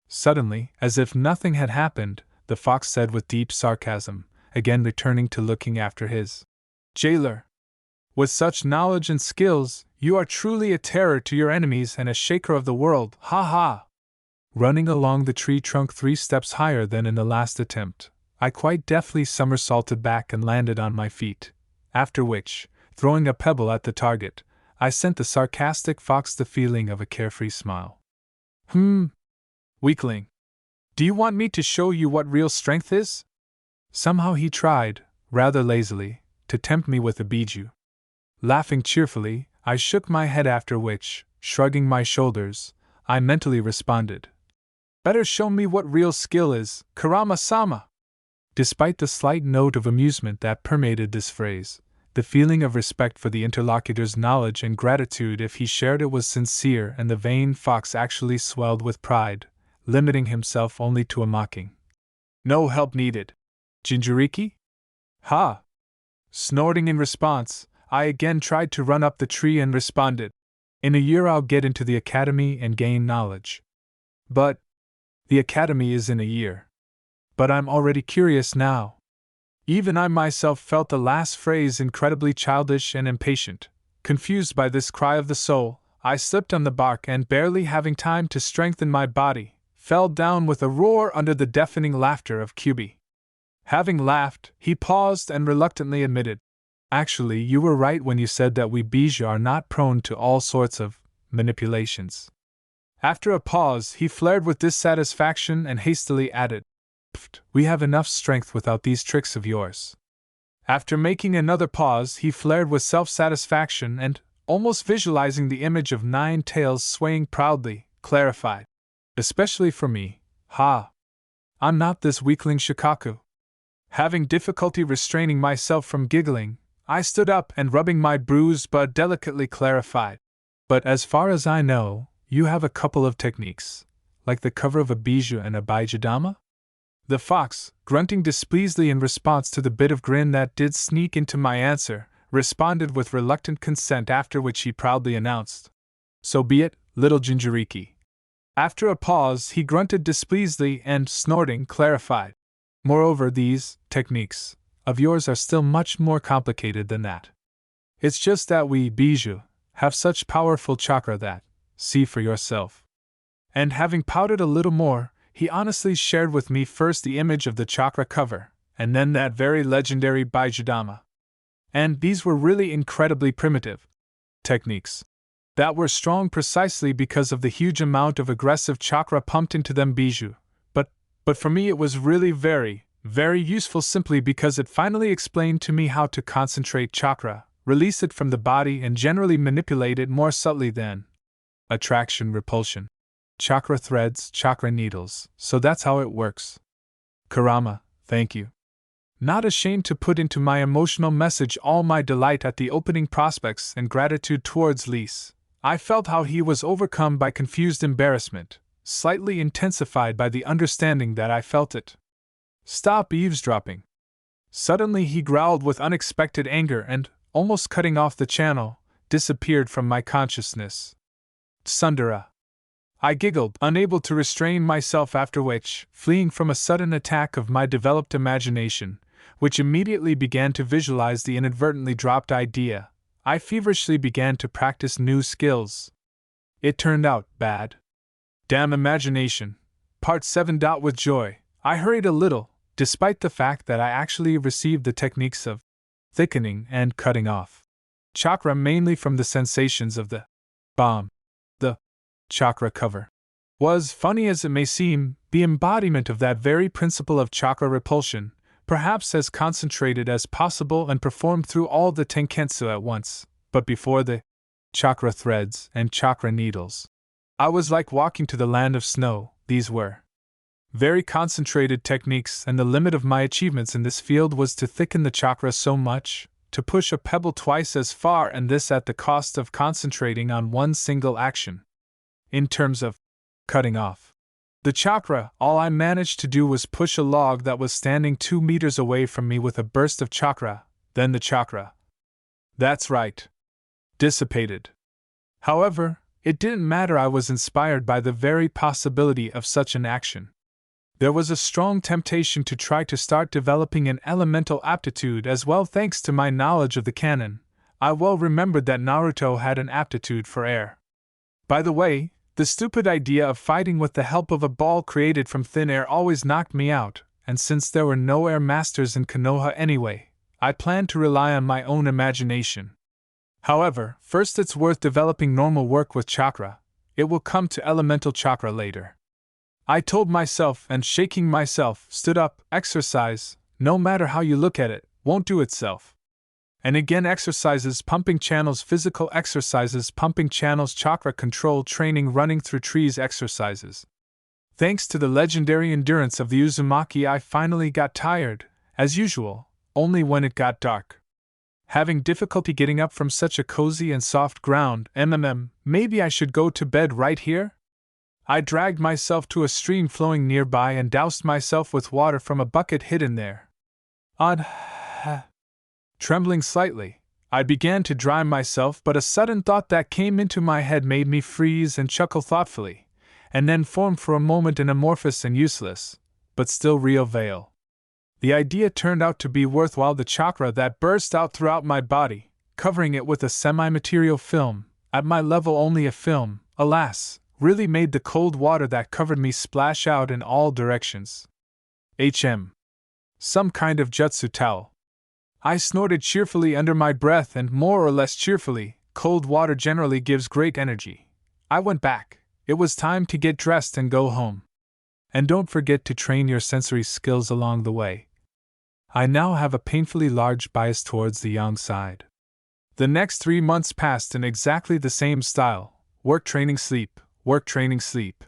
Suddenly, as if nothing had happened, the fox said with deep sarcasm, again returning to looking after his jailer. With such knowledge and skills, you are truly a terror to your enemies and a shaker of the world, ha ha! Running along the tree trunk 3 steps higher than in the last attempt, I quite deftly somersaulted back and landed on my feet, after which, throwing a pebble at the target, I sent the sarcastic fox the feeling of a carefree smile. Weakling. Do you want me to show you what real strength is? Somehow he tried, rather lazily, to tempt me with a biju. Laughing cheerfully, I shook my head, after which, shrugging my shoulders, I mentally responded, Better show me what real skill is, Karama-sama! Despite the slight note of amusement that permeated this phrase, the feeling of respect for the interlocutor's knowledge and gratitude if he shared it was sincere, and the vain fox actually swelled with pride, limiting himself only to a mocking, No help needed. Jinjuriki? Ha! Snorting in response, I again tried to run up the tree and responded, In a year I'll get into the academy and gain knowledge. But the academy is in a year. But I'm already curious now. Even I myself felt the last phrase incredibly childish and impatient. Confused by this cry of the soul, I slipped on the bark and, barely having time to strengthen my body, fell down with a roar under the deafening laughter of Kyubi. Having laughed, he paused and reluctantly admitted, Actually, you were right when you said that we bijou are not prone to all sorts of manipulations. After a pause, he flared with dissatisfaction and hastily added, "Pfft, we have enough strength without these tricks of yours." After making another pause, he flared with self-satisfaction and, almost visualizing the image of 9 tails swaying proudly, clarified, "Especially for me, ha! I'm not this weakling shikaku." Having difficulty restraining myself from giggling, I stood up and rubbing my bruised butt delicately clarified, "But as far as I know, you have a couple of techniques, like the cover of a bijou and a baijudama?" The fox, grunting displeasedly in response to the bit of grin that did sneak into my answer, responded with reluctant consent, after which he proudly announced, "So be it, little Jinjuriki." After a pause, he grunted displeasedly and, snorting, clarified, "Moreover, these techniques of yours are still much more complicated than that. It's just that we bijou have such powerful chakra that, see for yourself." And having pouted a little more, he honestly shared with me first the image of the chakra cover, and then that very legendary baijudama. And these were really incredibly primitive techniques that were strong precisely because of the huge amount of aggressive chakra pumped into them bijou. But for me it was really very, very useful simply because it finally explained to me how to concentrate chakra, release it from the body, and generally manipulate it more subtly than attraction, repulsion, chakra threads, chakra needles. So that's how it works. Kurama, thank you. Not ashamed to put into my emotional message all my delight at the opening prospects and gratitude towards Lise, I felt how he was overcome by confused embarrassment, slightly intensified by the understanding that I felt it. "Stop eavesdropping." Suddenly he growled with unexpected anger and, almost cutting off the channel, disappeared from my consciousness. "Tsundere." I giggled, unable to restrain myself, after which, fleeing from a sudden attack of my developed imagination, which immediately began to visualize the inadvertently dropped idea, I feverishly began to practice new skills. It turned out bad. Damn imagination. Part 7. With joy, I hurried a little, despite the fact that I actually received the techniques of thickening and cutting off chakra mainly from the sensations of the bomb. The chakra cover was, funny as it may seem, the embodiment of that very principle of chakra repulsion, perhaps as concentrated as possible and performed through all the tenketsu at once, but before the chakra threads and chakra needles. I was like walking to the land of snow. These were very concentrated techniques, and the limit of my achievements in this field was to thicken the chakra so much, to push a pebble twice as far, and this at the cost of concentrating on one single action. In terms of cutting off the chakra, all I managed to do was push a log that was standing 2 meters away from me with a burst of chakra, then the chakra. That's right. Dissipated. However, it didn't matter. I was inspired by the very possibility of such an action. There was a strong temptation to try to start developing an elemental aptitude as well. Thanks to my knowledge of the canon, I well remembered that Naruto had an aptitude for air. By the way, the stupid idea of fighting with the help of a ball created from thin air always knocked me out, and since there were no air masters in Konoha anyway, I planned to rely on my own imagination. However, first it's worth developing normal work with chakra. It will come to elemental chakra later. I told myself, and shaking myself, stood up. Exercise, no matter how you look at it, won't do itself. And again, exercises, pumping channels, physical exercises, pumping channels, chakra control training, running through trees exercises. Thanks to the legendary endurance of the Uzumaki, I finally got tired, as usual, only when it got dark. Having difficulty getting up from such a cozy and soft ground, maybe I should go to bed right here? I dragged myself to a stream flowing nearby and doused myself with water from a bucket hidden there. Trembling slightly, I began to dry myself, but a sudden thought that came into my head made me freeze and chuckle thoughtfully, and then form for a moment an amorphous and useless, but still real veil. The idea turned out to be worthwhile. The chakra that burst out throughout my body, covering it with a semi-material film, at my level only a film, alas, really made the cold water that covered me splash out in all directions. Some kind of jutsu towel. I snorted cheerfully under my breath, and more or less cheerfully. Cold water generally gives great energy. I went back. It was time to get dressed and go home. And don't forget to train your sensory skills along the way. I now have a painfully large bias towards the yang side. The next 3 months passed in exactly the same style: work, training, sleep, work, training, sleep.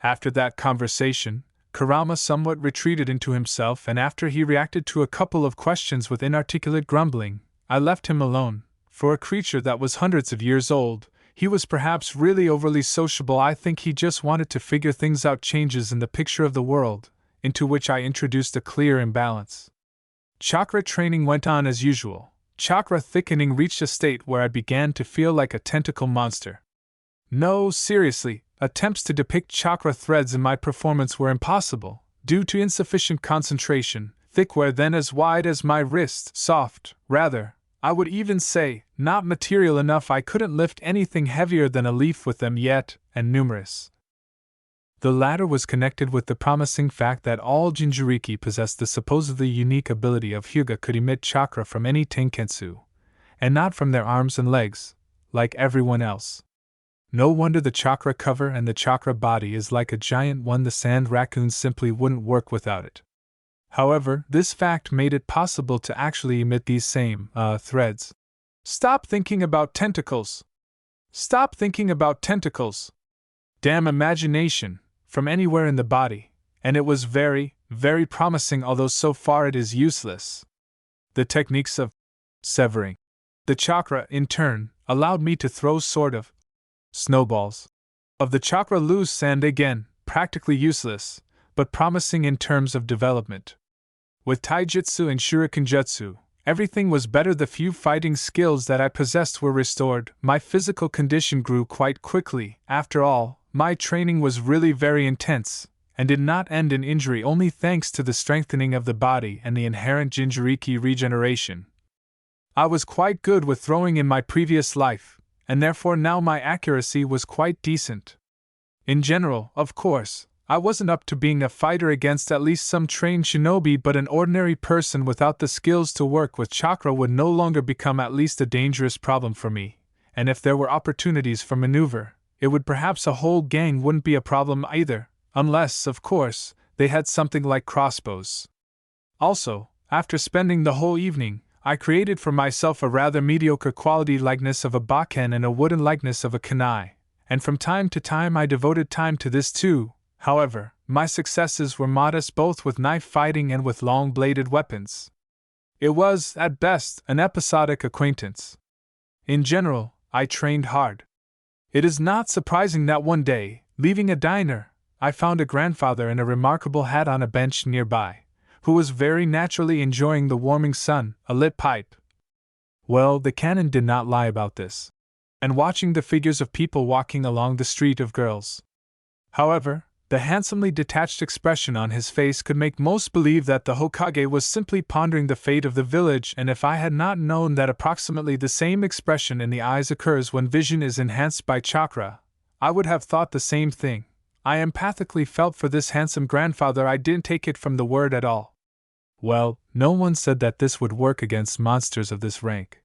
After that conversation, Kurama somewhat retreated into himself, and after he reacted to a couple of questions with inarticulate grumbling, I left him alone. For a creature that was hundreds of years old, he was perhaps really overly sociable. I think he just wanted to figure things out, changes in the picture of the world, into which I introduced a clear imbalance. Chakra training went on as usual. Chakra thickening reached a state where I began to feel like a tentacle monster. No, seriously, attempts to depict chakra threads in my performance were impossible, due to insufficient concentration. Thick were then as wide as my wrist, soft, rather, I would even say, not material enough. I couldn't lift anything heavier than a leaf with them yet, and numerous. The latter was connected with the promising fact that all Jinjuriki possessed the supposedly unique ability of Hyuga, could emit chakra from any tenketsu, and not from their arms and legs, like everyone else. No wonder the chakra cover and the chakra body is like a giant one. The sand raccoon simply wouldn't work without it. However, this fact made it possible to actually emit these same, threads. Stop thinking about tentacles! Stop thinking about tentacles! Damn imagination! From anywhere in the body, and it was very, very promising, although so far it is useless. The techniques of severing the chakra, in turn, allowed me to throw sort of snowballs of the chakra loose, and again, practically useless, but promising in terms of development. With taijutsu and shurikenjutsu, everything was better. The few fighting skills that I possessed were restored. My physical condition grew quite quickly. After all, my training was really very intense, and did not end in injury, only thanks to the strengthening of the body and the inherent Jinjuriki regeneration. I was quite good with throwing in my previous life, and therefore now my accuracy was quite decent. In general, of course, I wasn't up to being a fighter against at least some trained shinobi, but an ordinary person without the skills to work with chakra would no longer become at least a dangerous problem for me, and if there were opportunities for maneuver, it would perhaps a whole gang wouldn't be a problem either, unless, of course, they had something like crossbows. Also, after spending the whole evening, I created for myself a rather mediocre quality likeness of a baken and a wooden likeness of a kunai, and from time to time I devoted time to this too. However, my successes were modest both with knife fighting and with long-bladed weapons. It was, at best, an episodic acquaintance. In general, I trained hard. It is not surprising that one day, leaving a diner, I found a grandfather in a remarkable hat on a bench nearby, who was very naturally enjoying the warming sun, a lit pipe. Well, the canon did not lie about this. And watching the figures of people walking along the street of girls. However, the handsomely detached expression on his face could make most believe that the Hokage was simply pondering the fate of the village, and if I had not known that approximately the same expression in the eyes occurs when vision is enhanced by chakra, I would have thought the same thing. I empathically felt for this handsome grandfather. I didn't take it from the word at all. Well, no one said that this would work against monsters of this rank.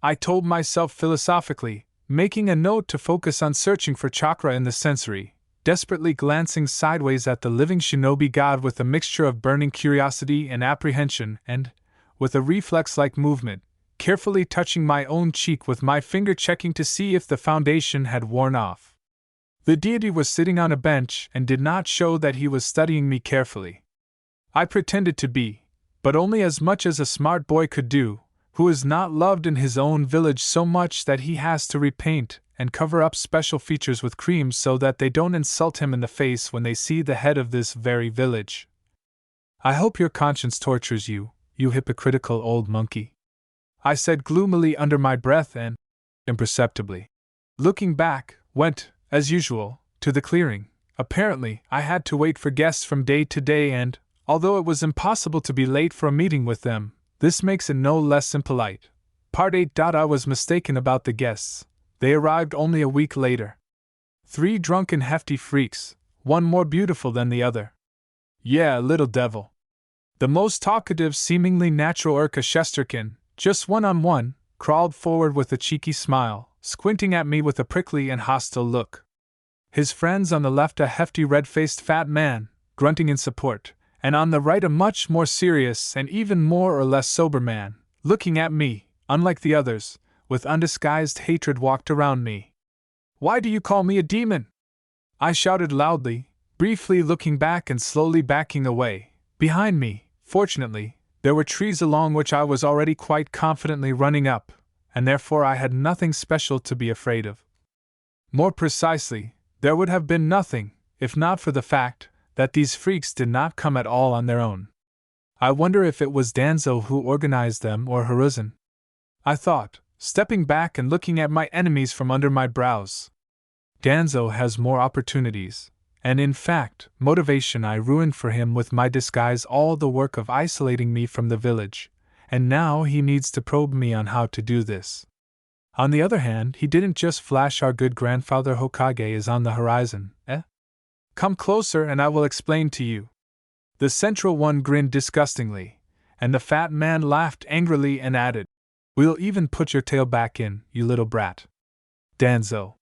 I told myself philosophically, making a note to focus on searching for chakra in the sensory, desperately glancing sideways at the living shinobi god with a mixture of burning curiosity and apprehension, and, with a reflex-like movement, carefully touching my own cheek with my finger, checking to see if the foundation had worn off. The deity was sitting on a bench and did not show that he was studying me carefully. I pretended to be, but only as much as a smart boy could do, who is not loved in his own village so much that he has to repaint and cover up special features with cream so that they don't insult him in the face when they see the head of this very village. I hope your conscience tortures you, you hypocritical old monkey, I said gloomily under my breath and, imperceptibly, looking back, went, as usual, to the clearing. Apparently, I had to wait for guests from day to day, and, although it was impossible to be late for a meeting with them, this makes it no less impolite. Part 8. I was mistaken about the guests. They arrived only a week later. 3 drunken hefty freaks, one more beautiful than the other. Yeah, little devil. The most talkative, seemingly natural Urka Shesterkin, just one-on-one, crawled forward with a cheeky smile, squinting at me with a prickly and hostile look. His friends on the left, a hefty red-faced fat man, grunting in support, and on the right a much more serious and even more or less sober man, looking at me, unlike the others, with undisguised hatred, walked around me. "Why do you call me a demon?" I shouted loudly, briefly looking back and slowly backing away. Behind me, fortunately, there were trees along which I was already quite confidently running up, and therefore I had nothing special to be afraid of. More precisely, there would have been nothing, if not for the fact that these freaks did not come at all on their own. I wonder if it was Danzo who organized them or Hiruzen, I thought, stepping back and looking at my enemies from under my brows. Danzo has more opportunities, and in fact, motivation. I ruined for him with my disguise all the work of isolating me from the village, and now he needs to probe me on how to do this. On the other hand, he didn't just flash our good grandfather Hokage is on the horizon, Come closer and I will explain to you. The central one grinned disgustingly, and the fat man laughed angrily and added, "We'll even put your tail back in, you little brat." Danzo,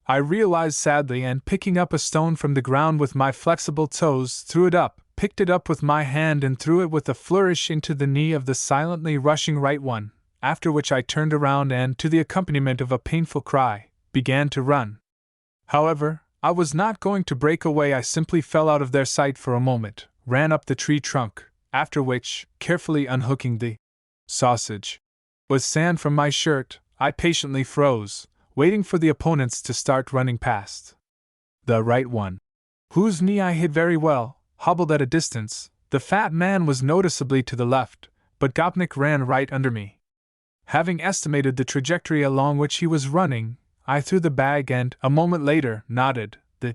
I realized sadly, and picking up a stone from the ground with my flexible toes, threw it up, picked it up with my hand and threw it with a flourish into the knee of the silently rushing right one, after which I turned around and, to the accompaniment of a painful cry, began to run. However, I was not going to break away. I simply fell out of their sight for a moment, ran up the tree trunk, after which, carefully unhooking the sausage with sand from my shirt, I patiently froze, waiting for the opponents to start running past. The right one, whose knee I hid very well, hobbled at a distance. The fat man was noticeably to the left, but Gopnik ran right under me. Having estimated the trajectory along which he was running, I threw the bag and, a moment later, nodded. The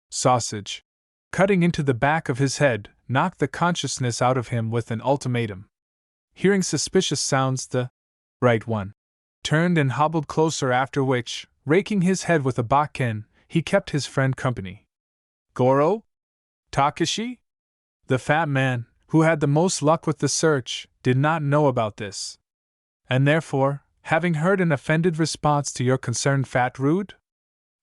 sausage, cutting into the back of his head, knocked the consciousness out of him with an ultimatum. Hearing suspicious sounds, the right one turned and hobbled closer, after which, raking his head with a bakken, he kept his friend company. Goro? Takashi? The fat man, who had the most luck with the search, did not know about this. And therefore, having heard an offended response to your concern, fat rude?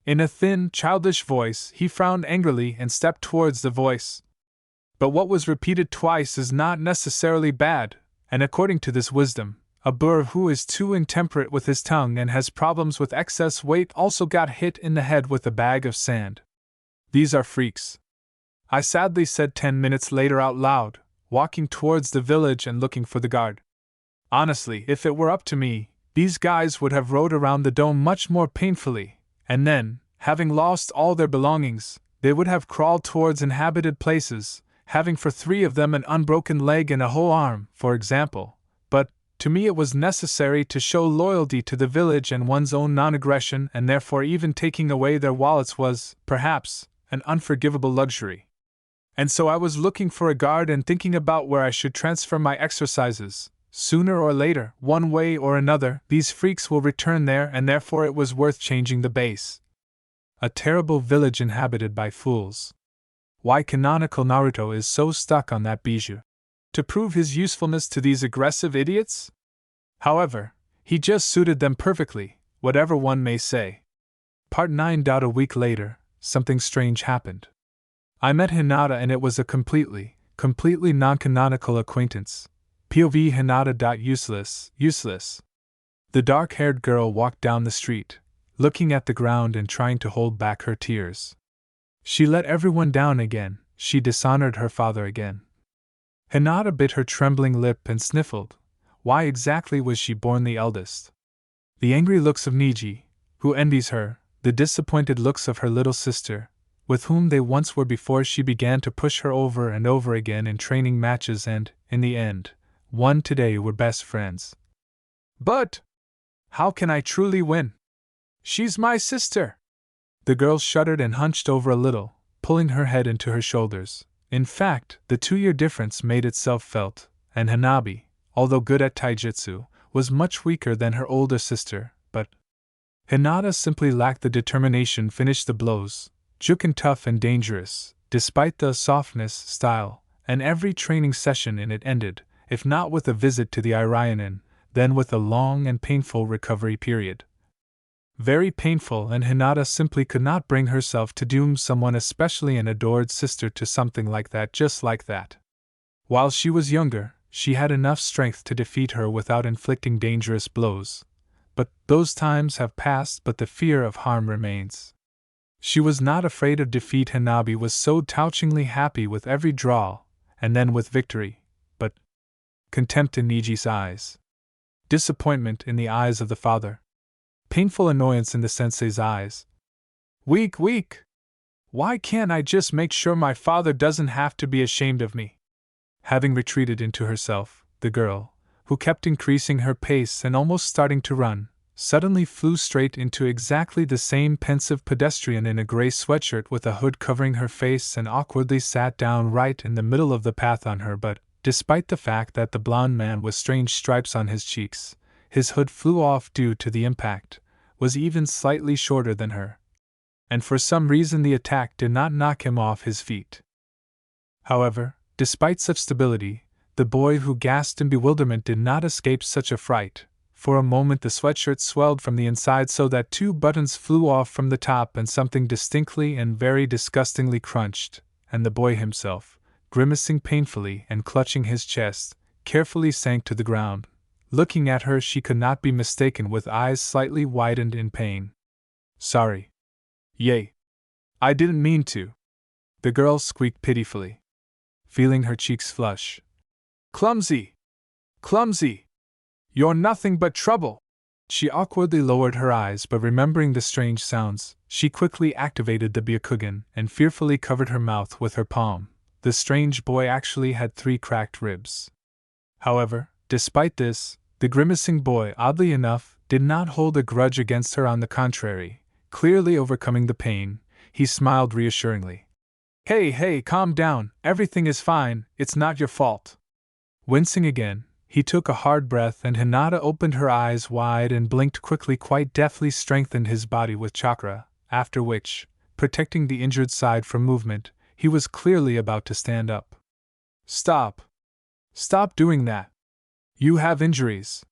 In a thin, childish voice, he frowned angrily and stepped towards the voice. But what was repeated twice is not necessarily bad, and according to this wisdom, a boor who is too intemperate with his tongue and has problems with excess weight also got hit in the head with a bag of sand. These are freaks, I sadly said 10 minutes later out loud, walking towards the village and looking for the guard. Honestly, if it were up to me, these guys would have rode around the dome much more painfully, and then, having lost all their belongings, they would have crawled towards inhabited places, having for 3 of them an unbroken leg and a whole arm, for example. But, to me it was necessary to show loyalty to the village and one's own non-aggression, and therefore even taking away their wallets was, perhaps, an unforgivable luxury. And so I was looking for a guard and thinking about where I should transfer my exercises. Sooner or later, one way or another, these freaks will return there, and therefore it was worth changing the base. A terrible village inhabited by fools. Why canonical Naruto is so stuck on that bijou? To prove his usefulness to these aggressive idiots? However, he just suited them perfectly, whatever one may say. Part 9. A week later, something strange happened. I met Hinata, and it was a completely non-canonical acquaintance. POV Hinata. Useless. The dark-haired girl walked down the street, looking at the ground and trying to hold back her tears. She let everyone down again, she dishonored her father again. Hinata bit her trembling lip and sniffled. Why exactly was she born the eldest? The angry looks of Neji, who envies her, the disappointed looks of her little sister, with whom they once were before she began to push her over and over again in training matches and, in the end, one today were best friends. But how can I truly win? She's my sister. The girl shuddered and hunched over a little, pulling her head into her shoulders. In fact, the 2-year difference made itself felt, and Hanabi, although good at taijutsu, was much weaker than her older sister, but Hinata simply lacked the determination to finish the blows, juken tough and dangerous, despite the softness, style, and every training session in it ended, if not with a visit to the rinnegan, then with a long and painful recovery period. Very painful, and Hinata simply could not bring herself to doom someone, especially an adored sister, to something like that just like that. While she was younger, she had enough strength to defeat her without inflicting dangerous blows. But those times have passed, but the fear of harm remains. She was not afraid of defeat. Hanabi was so touchingly happy with every draw, and then with victory, but contempt in Neji's eyes, disappointment in the eyes of the father, painful annoyance in the sensei's eyes. Weak! Why can't I just make sure my father doesn't have to be ashamed of me? Having retreated into herself, the girl, who kept increasing her pace and almost starting to run, suddenly flew straight into exactly the same pensive pedestrian in a gray sweatshirt with a hood covering her face and awkwardly sat down right in the middle of the path on her. But, despite the fact that the blond man with strange stripes on his cheeks, his hood flew off due to the impact, was even slightly shorter than her. And for some reason the attack did not knock him off his feet. However, despite such stability, the boy who gasped in bewilderment did not escape such a fright. For a moment the sweatshirt swelled from the inside so that 2 buttons flew off from the top and something distinctly and very disgustingly crunched, and the boy himself, grimacing painfully and clutching his chest, carefully sank to the ground. Looking at her, she could not be mistaken, with eyes slightly widened in pain. Sorry. Yay. I didn't mean to. The girl squeaked pitifully, feeling her cheeks flush. Clumsy! You're nothing but trouble! She awkwardly lowered her eyes, but remembering the strange sounds, she quickly activated the byakugan and fearfully covered her mouth with her palm. The strange boy actually had 3 cracked ribs. However, despite this, the grimacing boy, oddly enough, did not hold a grudge against her. On the contrary, clearly overcoming the pain, he smiled reassuringly. Hey, calm down, everything is fine, it's not your fault. Wincing again, he took a hard breath, and Hinata opened her eyes wide and blinked quickly, quite deftly strengthened his body with chakra, after which, protecting the injured side from movement, he was clearly about to stand up. Stop doing that. You have injuries.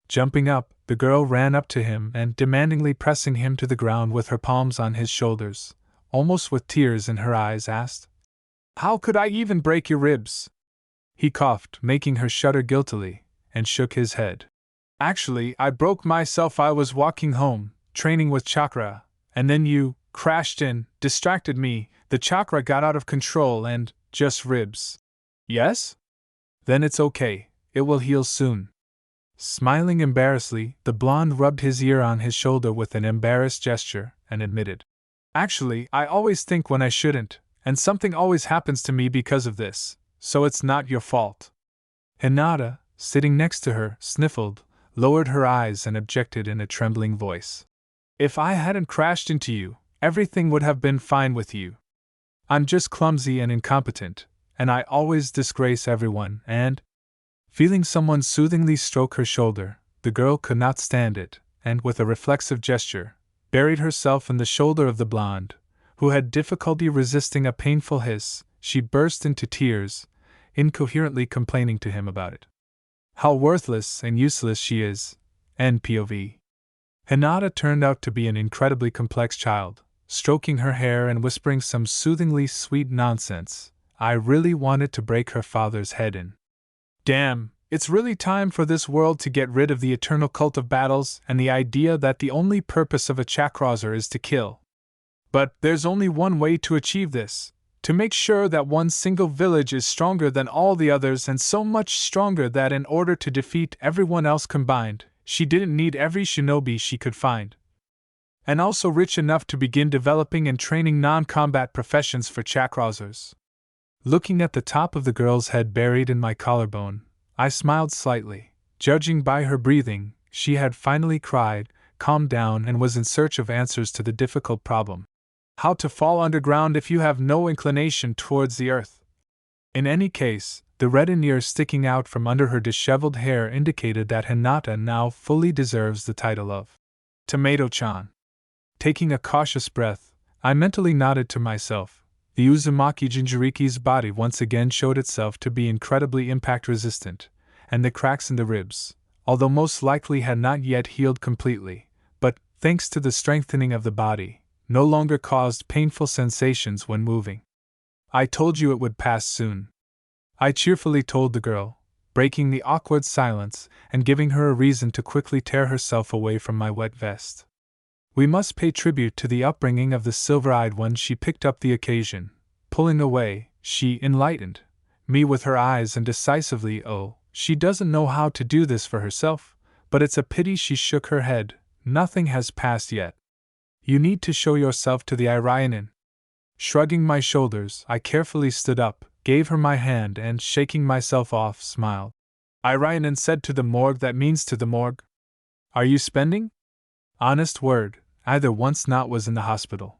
Jumping up, the girl ran up to him and, demandingly pressing him to the ground with her palms on his shoulders, almost with tears in her eyes, asked, How could I even break your ribs? He coughed, making her shudder guiltily, and shook his head. Actually, I broke myself. I was walking home, training with chakra, and then you crashed in, distracted me, the chakra got out of control, and just ribs. Yes? Then it's okay, it will heal soon. Smiling embarrassedly, the blonde rubbed his ear on his shoulder with an embarrassed gesture and admitted, Actually, I always think when I shouldn't, and something always happens to me because of this, so it's not your fault. Hinata, sitting next to her, sniffled, lowered her eyes and objected in a trembling voice. If I hadn't crashed into you, everything would have been fine with you. I'm just clumsy and incompetent, and I always disgrace everyone, and… Feeling someone soothingly stroke her shoulder, the girl could not stand it, and, with a reflexive gesture, buried herself in the shoulder of the blonde, who had difficulty resisting a painful hiss. She burst into tears, incoherently complaining to him about it. How worthless and useless she is. NPOV. Hinata turned out to be an incredibly complex child, stroking her hair and whispering some soothingly sweet nonsense. I really wanted to break her father's head in. Damn, it's really time for this world to get rid of the eternal cult of battles and the idea that the only purpose of a chakrauser is to kill. But there's only one way to achieve this. To make sure that one single village is stronger than all the others, and so much stronger that in order to defeat everyone else combined, she didn't need every shinobi she could find. And also rich enough to begin developing and training non-combat professions for chakrausers. Looking at the top of the girl's head buried in my collarbone, I smiled slightly. Judging by her breathing, she had finally cried, calmed down, and was in search of answers to the difficult problem. How to fall underground if you have no inclination towards the earth. In any case, the red ear sticking out from under her disheveled hair indicated that Hinata now fully deserves the title of Tomato-chan. Taking a cautious breath, I mentally nodded to myself, The Uzumaki Jinjuriki's body once again showed itself to be incredibly impact-resistant, and the cracks in the ribs, although most likely had not yet healed completely, but, thanks to the strengthening of the body, no longer caused painful sensations when moving. "I told you it would pass soon," I cheerfully told the girl, breaking the awkward silence and giving her a reason to quickly tear herself away from my wet vest. "We must pay tribute to the upbringing of the silver-eyed one." She picked up the occasion. Pulling away, she enlightened me with her eyes and decisively, "Oh, she doesn't know how to do this for herself, but it's a pity." She shook her head. "Nothing has passed yet. You need to show yourself to the Iraianin." Shrugging my shoulders, I carefully stood up, gave her my hand, and, shaking myself off, smiled. "Iraianin said to the morgue, that means to the morgue. Are you spending?" Honest word, either once not was in the hospital.